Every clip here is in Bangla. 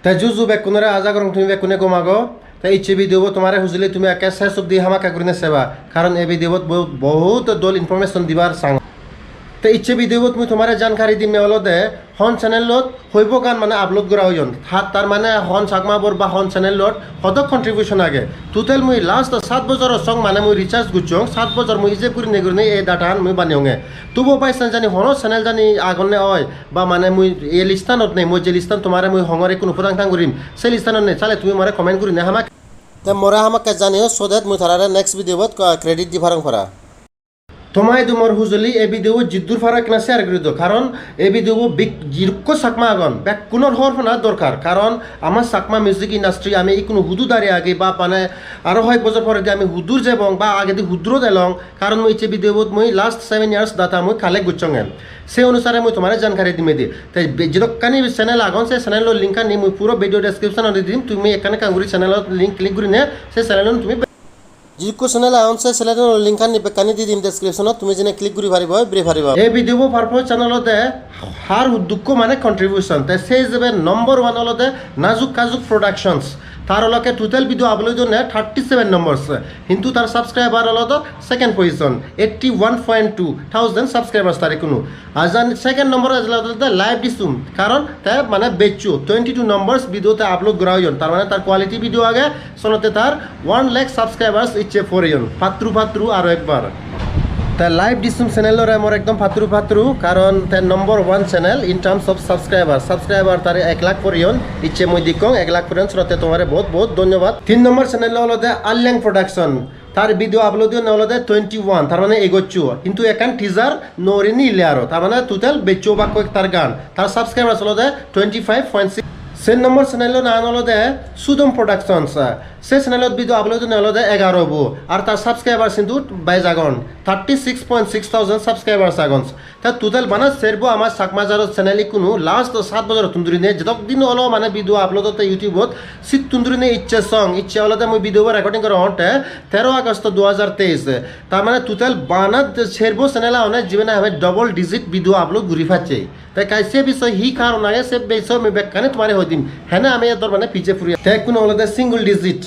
তাই জু বেকুনরে আজা করং তুমি বেকুনে কমাগো তাই ইচ্ছে ভিডিও তোমারে হুজলি তুমি একে শেষ অব্দি হামাকা করিনে সেবা কারণ এই ভিডিওত বহুত দল ইনফরমেশন দিবার সাং তো ইচ্ছে ভিডিওত মুই তোমারে জানকারি দিমে অলদে হন চ্যানেলত হইব গান মানে আপলোড করা হইন তার মানে হন চাকমা বৰ বা হন চ্যানেলত সদক কন্ট্রিবিউশন আগে টোটাল মুই লাস্ট 7 বছৰৰ সং মানে মুই রিচার্জ গুচং 7 বছর মুই ইজে করি নেগুরি এই ডাটা মুই বানিওঙে তুবো পাইছান জানি হন চ্যানেল জানি আগনে হয় বা মানে মুই এই লিস্টানত নেই মই যে লিস্টান তোমারে মুই হঙরে কোন উপদান কাং করিম সেই লিস্টানত নেই চালে তুমি মরে কমেন্ট করি নে হামাক তে মরে হামাক জানিও সো দ্যাট মুই থারারে নেক্সট ভিডিওত ক্রেডিট দি ফারাং ফরা তোমায় দুমর হুজলি এই ভিডিও জিদ্দুর ফারাক না শেয়ার করে দিও কারণ এই ভিডিও জিরুক্ষ চাকমা আগন ব্যাক কোনোর হওয়ার ফোনা দরকার কারণ আমার চাকমা মিউজিক ইন্ডাস্ট্রি আমি এই কোনো হুদু দাঁড়িয়ে আগে বা মানে আরও হয় বছর পরে দিয়ে আমি হুদুর যাবং বা আগে দিয়ে হুদ্র দেলং কারণ মই ইচ্ছে ভিডিওত মই লাস্ট 7 ইয়ার্স ডাটা মই কালেক্ট গুচঙে সেই অনুসারে মই তোমার জানকারি দিমে দি তাই যেদকানি চ্যানেল আগন সেই চ্যানেলের লিঙ্ক নি মই পুরো ভিডিও ডেসক্রিপশন দিম তুমি এখানে কাঙ্গুরি চ্যানেলের লিঙ্ক ক্লিক করি নে সেই চ্যানেল তুমি जिको चैनल आउन से चैनल लिंक नि बेकानि दी दिम डेस्क्रिप्शन तुम जेने क्लिक करि पारिबो ब्रे पारिबो ए भिडिओ पारपो चैनलते हार दुख माने कंट्रीब्यूशन ते से जबे नंबर 1 हलते नाजुक काजुक प्रोडक्शंस तार लके टोटल भिडिओ अपलोड ने 37 नंबर्स किंतु तार सब्सक्राइबर हलतो सेकंड पोजीशन 81.2 थाउजेंड सब्सक्राइबर्स तारे कुनु आजान सेकंड नंबर हलते लाइव दिसुम कारण ते माने बेचु 22 नंबर्स भिडिओते अपलोड करायन तार माने तार क्वालिटी भिडिओ आगे सोनते तार 1 लाख सब्सक्राइबर्स इच्छे फरियन फात्रु फात्रु आरो एकबार ता लाइव दिसुम चैनल रे मोर एकदम फात्रु फात्रु कारण ते number 1 channel in terms of subscriber तारे 1 लाख परियन इच्छे মই दिकों 1 लाख परियन श्रोते तुम्हारे बहुत बहुत धन्यवाद 3 नंबर चैनल हलदे आल्यां प्रोडक्शन तार भिडिओ अपलोड हलदे 21 तार माने एगोच्चु किंतु एकान टीजर नोरिनी इल्यारो तार माने टोटल बेच्चो बाको एक तार गान तार सब्सक्राइबर हलदे 25.6 से नंबर चैनल नाम हलदे सुदम प्रोडक्शंस से चैनल भिडिओ अपलोड हलदे 11 बो और तार सब्सक्राइबार्स किंतु 22 आगन 36.6 थाउजेंड सब्सक्राइबार्स आगन ता टोटल माने सेरबो आमार चाकमाजार चैनल कोनो लास्ट 7 बছর तुंदुरिने जतक दिन हलो माने भिडिओ अपलोड होते यूट्यूबत सिट तुंदुरिने इच्छा सॉन्ग इच्छा हलदे মই भिडिओ रेकर्डिंग करा हटे 13 अगस्त 2023 तार माने टोटल बानात सेरबो चैनल आने जीवने हमें डबल डिजिट भिडिओ अपलोड घुरी फाचे তাই কাইছে বিষয় হি কারণ আগে সে বিষয় আমি ব্যাখ্যানে তোমারে হই দিম হ্যাঁ আমি এর মানে পিছে ফুরি তাই কোন হলদে সিঙ্গল ডিজিট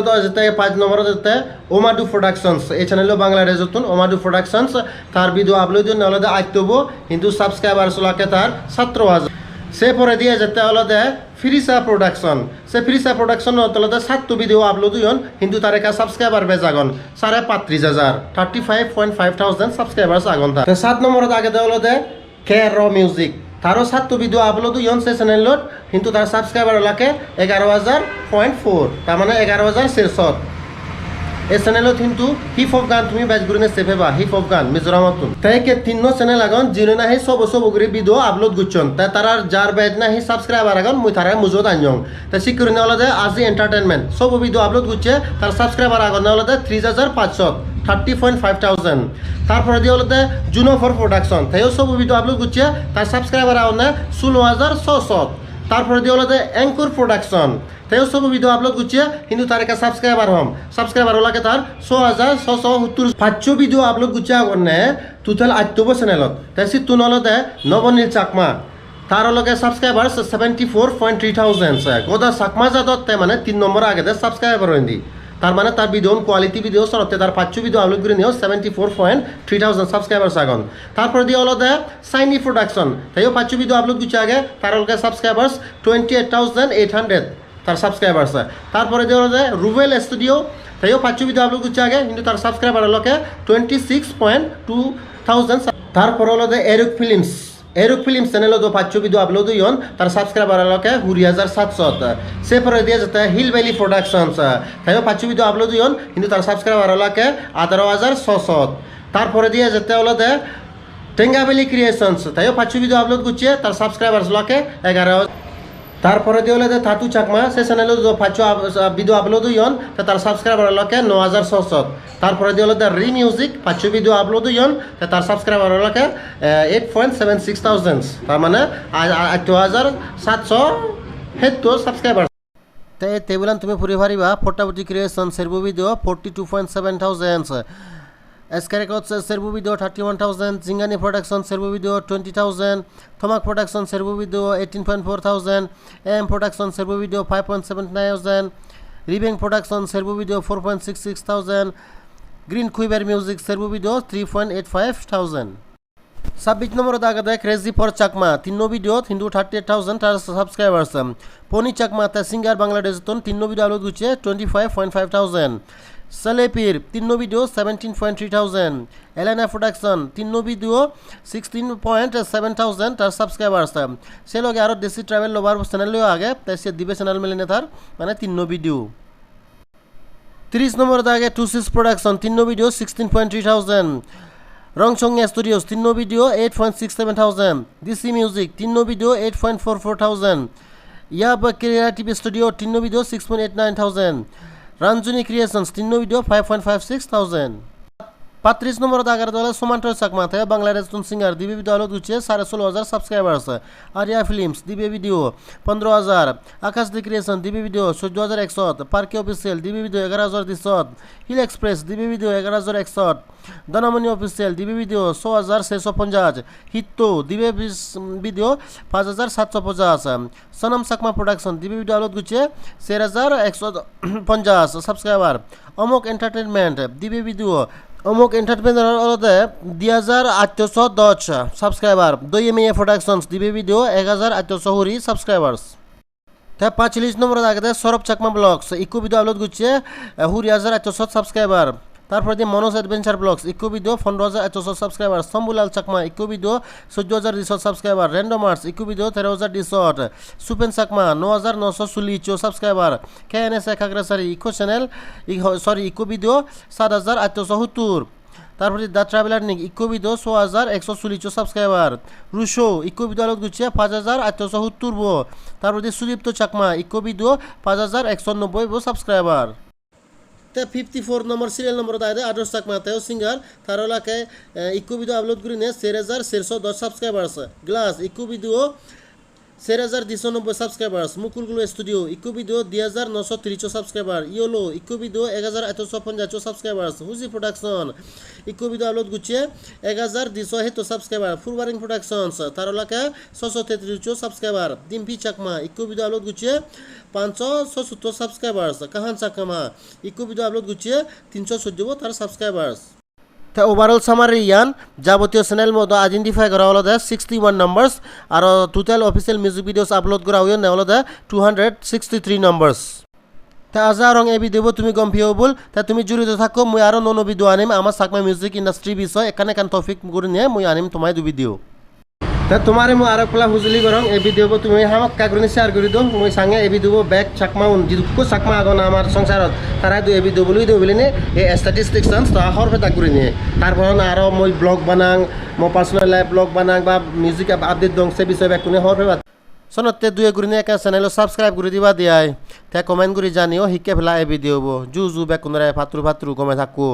তো যেতে 5 নম্বর যেতে ওমাডু প্রোডাকশনস এই চ্যানেল বাংলাদেশ যতন ওমাডু প্রোডাকশনস তার ভিডিও আপলোড হলদে আইতবো কিন্তু সাবস্ক্রাইবার লাকে তার 17000 সে পরে দিয়ে যেতে হলদে ফ্রিসা প্রোডাকশন সে ফ্রিসা প্রোডাকশন হলদে 7 ভিডিও আপলোড হইন কিন্তু তার একা সাবস্ক্রাইবার বেজাগন 35,000 35.5 থাউজেন্ড সাবস্ক্রাইবার্স আগন তা 7 নম্বরত আগে হলদে কেরো মিউজিক তারও 7 ভিডিও আপলোড হইন সে চ্যানেলত কিন্তু তার সাবস্ক্রাইবার লাকে 11,000.4 তার মানে 11,600 এই চ্যানেলত কিন্তু হিপ হপ গান তুমি বাজ গুরিনে সেভেবা হিপ হপ গান মিজোরামত তাই কে তিননো চ্যানেল আগন জিনে না হে সব গুরি ভিডিও আপলোড গুছন তাই তারার যার বাজ না হি সাবস্ক্রাইবার আগন মুই তারা মুজত আনজং তাই সিকিউরিনে হলদে আজি এন্টারটেইনমেন্ট সব ভিডিও আপলোড গুছে তার সাবস্ক্রাইবার আগন হলদে 3500 30.5 থাউজেন্ড তারপরে দিয়ে হলদে জুনো ফর প্রোডাকশন তাইও সব ভিডিও আপলোড গুছে তার সাবস্ক্রাইবার আগন 16,600 তারপরে দিয়ে হলদে অ্যাঙ্কর প্রোডাকশন তাইও সব ভিডিও আপলোড গুছে কিন্তু তার একটা সাবস্ক্রাইবার হলাকে তার 6,670 500 ভিডিও আপলোড গুছে আগনে টোটাল 8 চ্যানেলত তাই সিতুন হলদে নবনীল চাকমা তার লগে সাবস্ক্রাইবার 74.3 থাউজেন্ড গোদা চাকমা জাদত তাই মানে 3 নম্বর আগে সাবস্ক্রাইবার হইন্দি তার মানে তার ভিডিও কোয়ালিটি ভিডিও সরতে তার 500 ভিডিও আপলোড করে নিও 74.3 থাউজেন্ড সাবস্ক্রাইবার্স আগন তারপর দিয়ে হলদে সাইনি প্রোডাকশন তাইও 500 ভিডিও আপলোড গুছে আগে তার লগে সাবস্ক্রাইবার্স 28,800 তার সাবস্ক্রাইবার্স তারপরে দিয়ে হলদে রুবেল স্টুডিও তাইও 500 ভিডিও আপলোড গুছে আগে কিন্তু তার সাবস্ক্রাইবার লগে 26.2 থাউজেন্ড তারপর হলদে এরুক ফিল্মস চ্যানেল 500 ভিডিও আপলোড হইন তার সাবস্ক্রাইবার লকে 2,700 সে পরে দিয়ে যেতে হিল ভ্যালি প্রোডাকশনস তাইও 500 ভিডিও আপলোড হইন কিন্তু তার সাবস্ক্রাইবার লকে 18,600 তারপরে দিয়ে যেতে হলদে টেঙ্গাবেলি ক্রিয়েশনস তাইও 500 ভিডিও আপলোড করছে তার সাবস্ক্রাইবার লকে 11,000 তারপরে দিয়ে হলে থাতু চাকমা সে চ্যানেল 500 ভিডিও আপলোড হইন তার সাবস্ক্রাইবার লকে 9,600 তারপরে দিয়ে হলে রি মিউজিক 500 ভিডিও আপলোড হইন তার সাবস্ক্রাইবার লকে 8.76 থাউজেন্ড তার মানে 8,770 সাবস্ক্রাইবার তে বলেন তুমি ফুরি পারিবা ফটাফটি ক্রিয়েশন সেরবো video 42.7 thousand SK Records servo video 31,000, Zingani Production servo video 20,000, Thomak Production servo video 18,400, AM Production servo video 5,79,000, Rebang Production servo video 4,66,000, Green Quiver Music servo video 3,85,000. 26 নম্বর দাগা দেয় crazy for Chakma 3 video Hindu 38,000 তার সাবস্ক্রাইবার্স পনি চাকমা তা সিঙ্গার বাংলাদেশ তন 3 ভিডিও আপলোড গুছে 25,500 সালেপির 3 ভিডিও 17,300 এলানা প্রোডাকশন 3 ভিডিও 16,700 তার সাবস্ক্রাইবার্স সে লগে আর দেশি ট্রাভেল লোভার চ্যানেল লিও আগে তাই সে দিবে চ্যানেল মিলে তার মানে 3 ভিডিও 30 নম্বর দাগে টুসিস production 3 video 16,300 Rongchong Studios 3 video 8,67,000, DC Music 3 video 8,44,000, Yab Creative Studio 3 video 6,89,000, Ranjuni Creations 3 video 5,56,000. 35 নম্বর দাগার দলে সোমান্টর চাকমা থেকে বাংলাদেশ তুন সিঙ্গার দিবে ভিডিও আলো দুচ্ছে 16,500 সাবস্ক্রাইবার্স আরিয়া ফিল্মস দিবে ভিডিও 15,000 আকাশ দি ক্রিয়েশন দিবে ভিডিও 14,100 পার্কে অফিসিয়াল দিবে ভিডিও 11,200 হিল এক্সপ্রেস দিবে ভিডিও 11,100 দনামনি অফিসিয়াল দিবে ভিডিও 6,650 হিত্তো দিবে ভিডিও 5,750 সনম চাকমা প্রোডাকশন দিবে ভিডিও আলো দুচ্ছে 4,150 সাবস্ক্রাইবার অমোক এন্টারটেইনমেন্ট দিবে ভিডিও অমুক এন্টারটেইনমেন্টের আলাদা 2,810 সাবস্ক্রাইবার দইএমএ প্রোডাকশনস দিবে ভিডিও 1,800 হুরি সাবস্ক্রাইবার্স তা 45 নম্বর আগে সৌরভ চাকমা ব্লগস ইকো ভিডিও আপলোড করছে হুরি 1,800 সাবস্ক্রাইবার তারপর দিয়ে মনোজ অ্যাডভেঞ্চার ব্লগস ইকো video 15,800 subscriber Shambhulal Chakma eco video 14,200 subscriber random arts ইকো video 13,200 Supen Chakma 9,940 subscriber KNS একাগ্রাসারি ইকো চ্যানেল ইকো ভিডিও 7,870 তারপরে দ্য ট্রাভেলার নিক ইকো ভিডিও 6,140 সাবস্ক্রাইবার রুশো ইকো ভিডিও আলোক গুছিয়ে 5,870 তারপরে Sudipta Chakma eco video 5,190 subscriber 54 নম্বর সিরিয়াল নম্বর দায় আদর্শ চাকমা তেও সিঙ্গার তার এলাকায় ইকো ভিডিও আপলোড করে নিয়ে 4,410 subscribers glass echo video 4,290 subscribers মুকুলগুলো studio echo video 2,930 subscriber yellow echo video 1,850 subscribers হুজি প্রোডাকশন ইকো ভিডিও আপলোড গুছিয়ে 1,270 সাবস্ক্রাইবার ফুলবারিং প্রোডাকশনস তার এলাকায় 633 subscriber Dimpi Chakma eco video upload গুছিয়ে 570 subscribers Kahan Chakma eco video upload গুছিয়ে 314 তার সাবস্ক্রাইবার্স তা ওভারঅল সামারি ইয়ান যাবতীয় চ্যানেল মতো আইডেন্টিফাই করা হলো 61 নম্বরস আর total official music videos upload করা হইও না হলো 263 নম্বরস তা আজা রং এই ভিডিও তুমি গম ভিও বল তা তুমি জড়িত থাকো মই আরো নন ভিডিও আনিম আমার চাকমা মিউজিক ইন্ডাস্ট্রি বিষয় এখানে কান টপিক করে নিয়ে মই আনিম তোমায় দু ভিডিও তা তোমারে মই আর একলা হুজলি করং এই ভিডিও তুমি হামাক কাগরনি শেয়ার করে দিও মই সাঙ্গে এই ভিডিও ব্যাক চাকমা জিদুকো চাকমা আগন আমার সংসারত তারাই দু এই ভিডিও বলি দিও বলিনে এই স্ট্যাটিস্টিক্স তা হরফে তা করে নিয়ে তারপর আর মই ব্লগ বানাং মো পার্সোনাল লাইফ ব্লগ বানাং বা মিউজিক আপডেট দং সে বিষয় ব্যাক কোনে হরফে সনতে দুয়ে করে নিয়ে একটা চ্যানেল সাবস্ক্রাইব করে দিবা দিয়াই তা কমেন্ট করে জানিও হিকে ফেলা এই ভিডিও জু বেকুনরে ফাত্রু ফাত্রু কমে থাকো